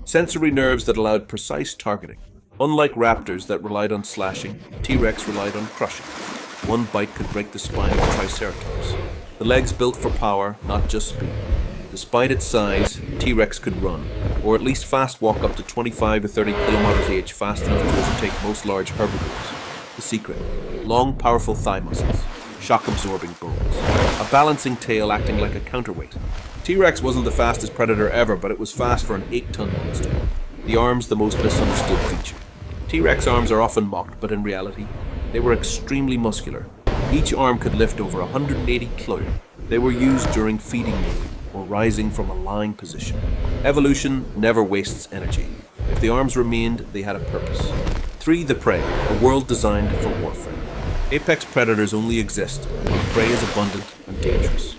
Sensory nerves that allowed precise targeting. Unlike raptors that relied on slashing, T-Rex relied on crushing. One bite could break the spine of a Triceratops. The legs built for power, not just speed. Despite its size, T-Rex could run, or at least fast walk up to 25 to 30 km/h fast enough to overtake most large herbivores. The secret: long, powerful thigh muscles, shock-absorbing bones, a balancing tail acting like a counterweight. T-Rex wasn't the fastest predator ever, but it was fast for an 8-ton monster. The arms, the most misunderstood feature. T-Rex arms are often mocked, but in reality, they were extremely muscular. Each arm could lift over 180 kg. They were used during feeding mode or rising from a lying position. Evolution never wastes energy. If the arms remained, they had a purpose. 3. The prey, a world designed for warfare. Apex predators only exist when prey is abundant and dangerous.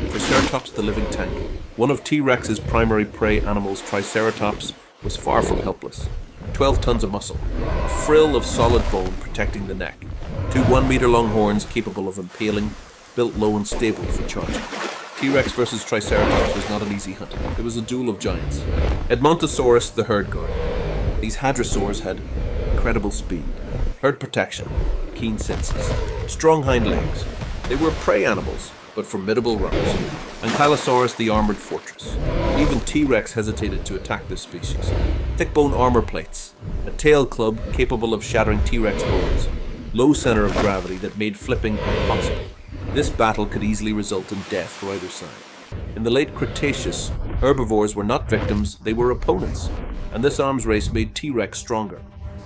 Triceratops the living tank. One of T-Rex's primary prey animals, Triceratops, was far from helpless. 12 tons of muscle, a frill of solid bone protecting the neck, 2 1-meter-long horns capable of impaling, built low and stable for charging. T-Rex versus Triceratops was not an easy hunt. It was a duel of giants. Edmontosaurus the herd guard. These hadrosaurs had incredible speed, herd protection, keen senses, strong hind legs. They were prey animals, but formidable runners. Ankylosaurus the armored fortress. Even T-Rex hesitated to attack this species. Thick bone armor plates, a tail club capable of shattering T-Rex bones, low center of gravity that made flipping impossible. This battle could easily result in death for either side. In the late Cretaceous, herbivores were not victims, they were opponents, and this arms race made T-Rex stronger.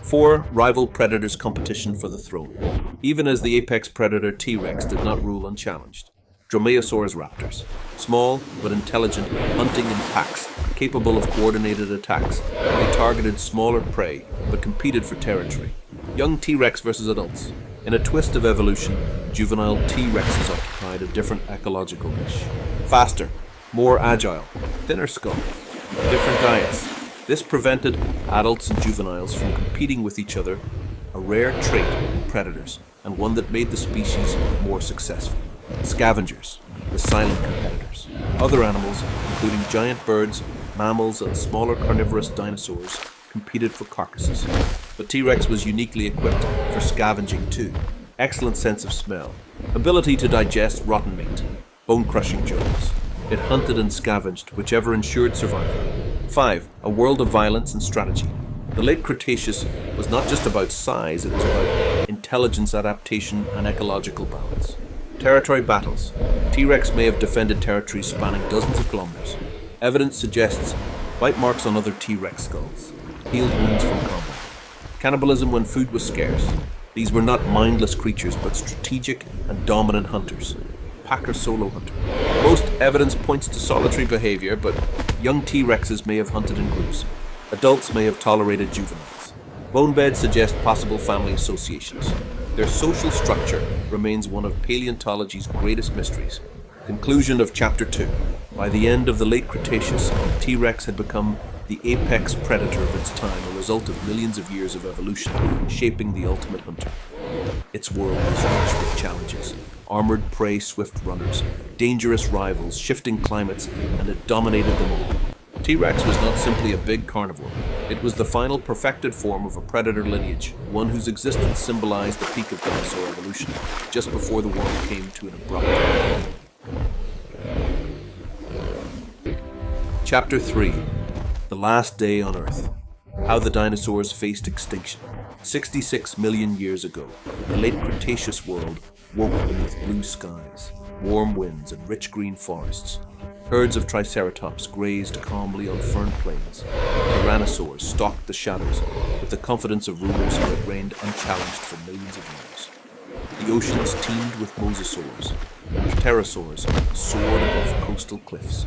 4. Rival predators' competition for the throne. Even as the apex predator T-Rex did not rule unchallenged. Dromaeosaurus raptors. Small but intelligent, hunting in packs, capable of coordinated attacks. They targeted smaller prey, but competed for territory. Young T-Rex versus adults. In a twist of evolution, juvenile T-Rexes occupied a different ecological niche. Faster, more agile, thinner skull, different diets. This prevented adults and juveniles from competing with each other, a rare trait in predators, and one that made the species more successful. Scavengers, the silent competitors. Other animals, including giant birds, mammals, and smaller carnivorous dinosaurs, competed for carcasses. But T-Rex was uniquely equipped for scavenging too. Excellent sense of smell, ability to digest rotten meat, bone-crushing jaws. It hunted and scavenged, whichever ensured survival. 5. A world of violence and strategy. The late Cretaceous was not just about size, it was about intelligence, adaptation, and ecological balance. Territory battles. T-Rex may have defended territories spanning dozens of kilometers. Evidence suggests bite marks on other T-Rex skulls, healed wounds from combat. Cannibalism when food was scarce. These were not mindless creatures, but strategic and dominant hunters. Pack or solo hunter. Most evidence points to solitary behavior, but young T-Rexes may have hunted in groups. Adults may have tolerated juveniles. Bone beds suggest possible family associations. Their social structure remains one of paleontology's greatest mysteries. Conclusion of Chapter 2. By the end of the late Cretaceous, T-Rex had become the apex predator of its time, a result of millions of years of evolution, shaping the ultimate hunter. Its world was rich with challenges. Armored prey, swift runners, dangerous rivals, shifting climates, and it dominated them all. T-Rex was not simply a big carnivore. It was the final perfected form of a predator lineage, one whose existence symbolized the peak of dinosaur evolution, just before the world came to an abrupt end. Chapter 3. The Last Day on Earth. How the dinosaurs faced extinction. 66 million years ago, the late Cretaceous world woke beneath blue skies, warm winds, and rich green forests. Herds of Triceratops grazed calmly on fern plains. Tyrannosaurs stalked the shadows with the confidence of rulers who had reigned unchallenged for millions of years. The oceans teemed with mosasaurs, and pterosaurs soared above coastal cliffs.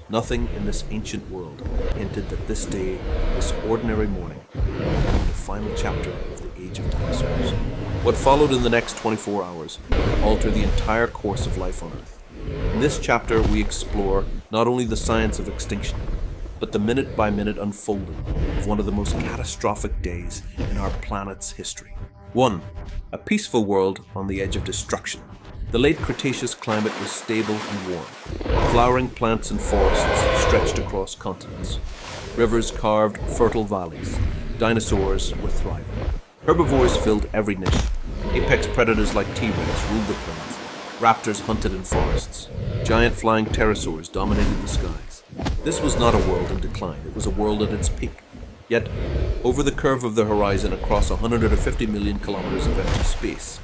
Nothing in this ancient world hinted that this day, this ordinary morning, would be the final chapter of the age of dinosaurs. What followed in the next 24 hours would alter the entire course of life on Earth. In this chapter, we explore not only the science of extinction, but the minute-by-minute unfolding of one of the most catastrophic days in our planet's history. 1. A peaceful world on the edge of destruction. The late Cretaceous climate was stable and warm. Flowering plants and forests stretched across continents. Rivers carved fertile valleys. Dinosaurs were thriving. Herbivores filled every niche. Apex predators like T-Rex ruled the plains. Raptors hunted in forests. Giant flying pterosaurs dominated the skies. This was not a world in decline, it was a world at its peak. Yet, over the curve of the horizon across 150 million kilometers of empty space,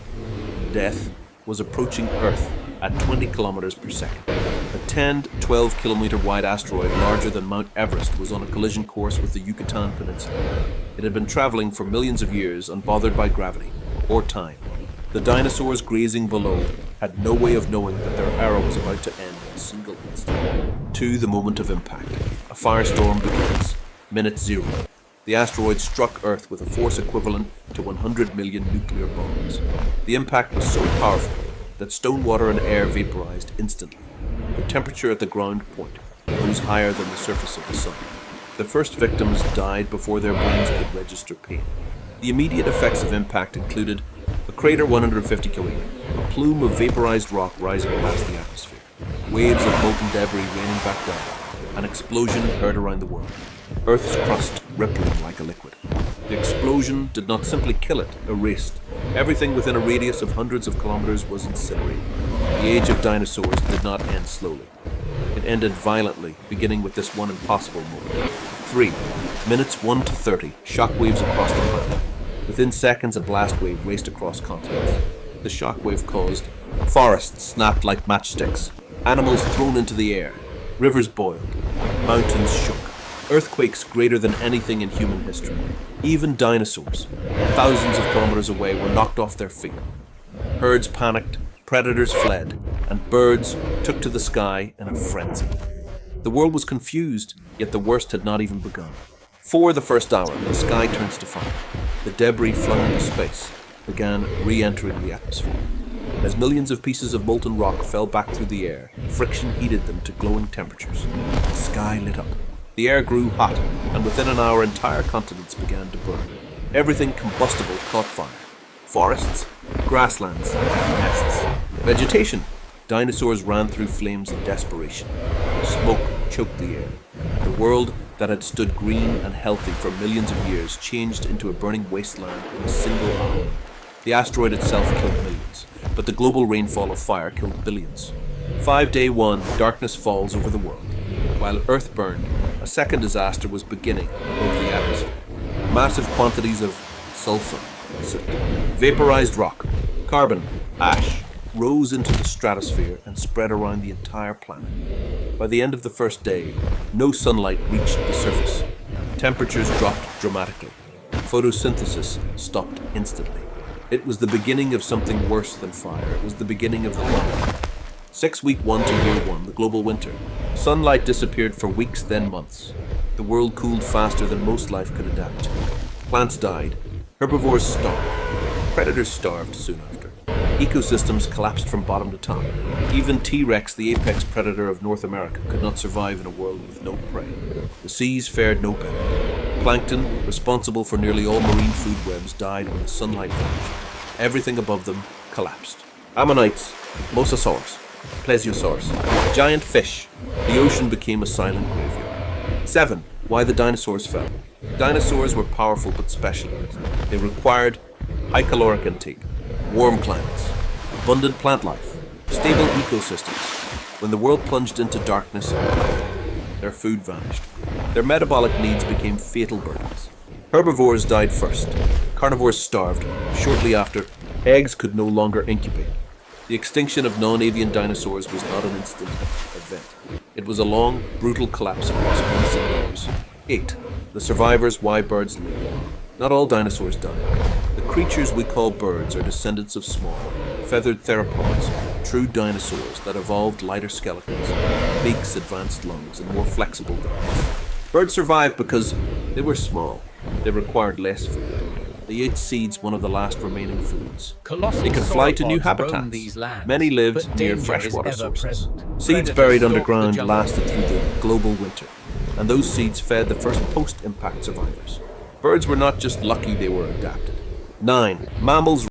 death was approaching Earth at 20 kilometers per second. A 10 to 12 kilometer wide asteroid larger than Mount Everest was on a collision course with the Yucatan Peninsula. It had been traveling for millions of years, unbothered by gravity or time. The dinosaurs grazing below had no way of knowing that their era was about to end in a single instant. To the moment of impact, a firestorm begins. Minute zero. The asteroid struck Earth with a force equivalent to 100 million nuclear bombs. The impact was so powerful that stone, water, and air vaporized instantly. The temperature at the ground point rose higher than the surface of the sun. The first victims died before their brains could register pain. The immediate effects of impact included a crater 150 km, a plume of vaporized rock rising past the atmosphere, waves of molten debris raining back down, an explosion heard around the world, Earth's crust rippling like a liquid. The explosion did not simply kill it, erased. Everything within a radius of hundreds of kilometers was incinerated. The age of dinosaurs did not end slowly. It ended violently, beginning with this one impossible moment. 3. Minutes 1 to 30, shockwaves across the planet. Within seconds, a blast wave raced across continents. The shockwave caused forests snapped like matchsticks, animals thrown into the air, rivers boiled, mountains shook. Earthquakes greater than anything in human history. Even dinosaurs, thousands of kilometers away, were knocked off their feet. Herds panicked, predators fled, and birds took to the sky in a frenzy. The world was confused, yet the worst had not even begun. For the first hour, the sky turns to fire. The debris flung into space began re-entering the atmosphere. As millions of pieces of molten rock fell back through the air, friction heated them to glowing temperatures. The sky lit up. The air grew hot, and within an hour entire continents began to burn. Everything combustible caught fire. Forests, grasslands, nests, vegetation. Dinosaurs ran through flames in desperation. Smoke choked the air. The world that had stood green and healthy for millions of years changed into a burning wasteland in a single hour. The asteroid itself killed millions, but the global rainfall of fire killed billions. 5-day 1, darkness falls over the world. While Earth burned, a second disaster was beginning over the atmosphere. Massive quantities of sulfur, vaporized rock, carbon, ash, rose into the stratosphere and spread around the entire planet. By the end of the first day, no sunlight reached the surface. Temperatures dropped dramatically. Photosynthesis stopped instantly. It was the beginning of something worse than fire. It was the beginning of the long. 6 week 1 to year 1, the global winter. Sunlight disappeared for weeks, then months. The world cooled faster than most life could adapt to. Plants died. Herbivores starved. Predators starved soon after. Ecosystems collapsed from bottom to top. Even T-Rex, the apex predator of North America, could not survive in a world with no prey. The seas fared no better. Plankton, responsible for nearly all marine food webs, died when the sunlight vanished. Everything above them collapsed. Ammonites, mosasaurs, plesiosaurs, giant fish. The ocean became a silent graveyard. 7. Why the dinosaurs fell. Dinosaurs were powerful but specialized. They required high caloric intake, warm climates, abundant plant life, stable ecosystems. When the world plunged into darkness, their food vanished. Their metabolic needs became fatal burdens. Herbivores died first. Carnivores starved. Shortly after, eggs could no longer incubate. The extinction of non-avian dinosaurs was not an instant event. It was a long, brutal collapse across months and years. 8. The survivors why birds live. Not all dinosaurs died. The creatures we call birds are descendants of small, feathered theropods, true dinosaurs that evolved lighter skeletons, beaks, advanced lungs, and more flexible bodies. Birds survived because they were small. They required less food. They ate seeds, one of the last remaining foods. They could fly to new habitats. Many lived near freshwater sources. Seeds buried underground lasted through the global winter, and those seeds fed the first post-impact survivors. Birds were not just lucky, they were adapted. 9. Mammals